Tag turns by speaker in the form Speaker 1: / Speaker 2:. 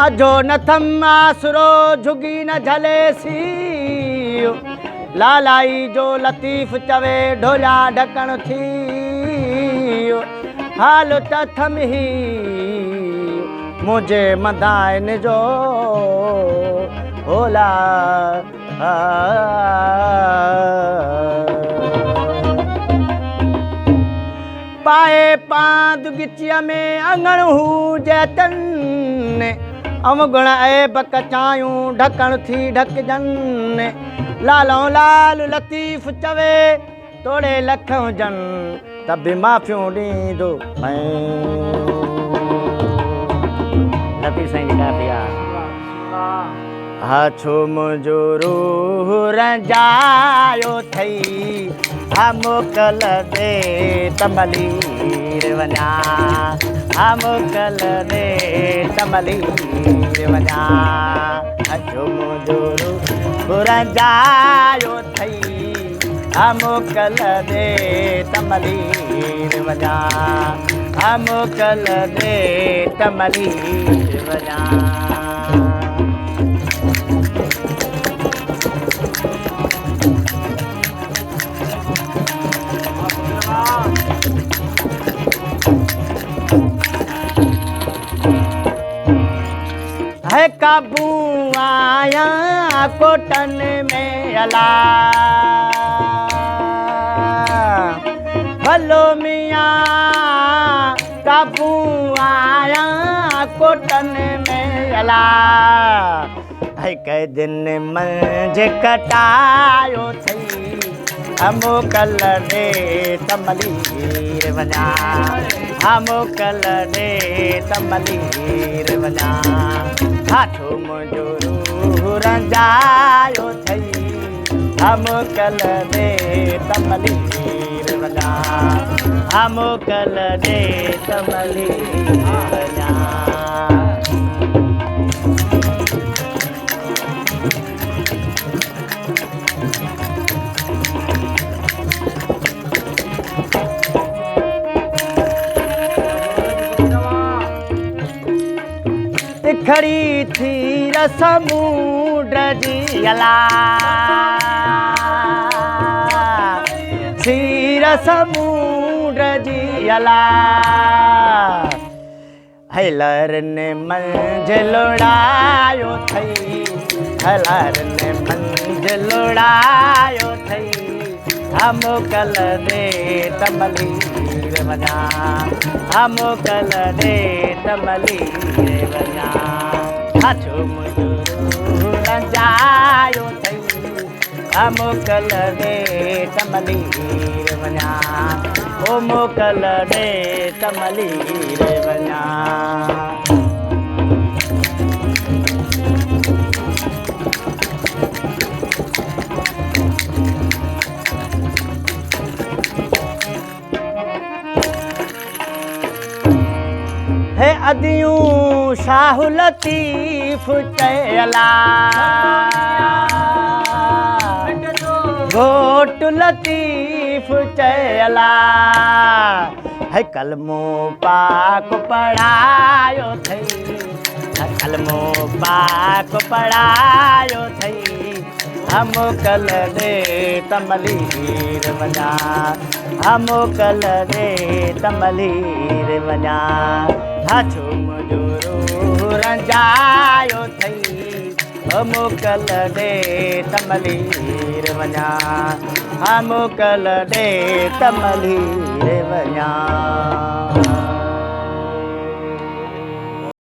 Speaker 1: अजो न थम आसरो झुगी न झलेसी लालाई जो लतीफ़ चवे ढोला ढकण थी हाल त थम ही मुझे मदाइन जो होला पाए पांद गिचिया में अंगण हूँ जैतन अवगुण ऐब कचायूं ढकण थी ढकजन लालों लाल लतीफ़ चवे तोड़े लख हुजन तब भी माफ़ियूं ॾींदो लतीफ़ साईं जी काफ़ी आहे हाछो मुंहिंजो रूह रंजायो थई मोकल दे तमलीर वञा मोकल दे तमलीर वञा हाछो मुंहिंजो रूह रंजायो थई मोकल दे तमलीर वञा मोकल दे तमलीर वञा है काबू आया कोटन में अला भलो मियाँ काबू आया कोटन में अला है कै दिन मंझ कटायो थई मोकल दे तमलीर वञा मोकल दे तमलीर वञा हाथो मुंहिंजो रूह रंजायो थई मोकल दे तमलीर वञा मोकल दे तमलीर वञा खड़ी थी रसमूड जी अला थी रसमूड जी अला हलर ने मंझ लोड़ायो थई हलर ने मंझ लोड़ायो थई मोकल दे तमलीर वञा मोकल दे तमलीर वञा हाथो मुंहिंजो रंजायो थई मोकल दे तमलीर वञा मोकल दे तमलीर वञा है अदियूं शाह लतीफ़ चयला घोट लतीफ़ चयला है कलमो पाक पढ़ायो थई कलमो पाक पढ़ायो थई मोकल दे तमलीर वञा मोकल दे तमलीर वञा हाछो मुंहिंजो रूह रंजायो थई मोकल दे तमलीर वञा मोकल दे तमलीर वञा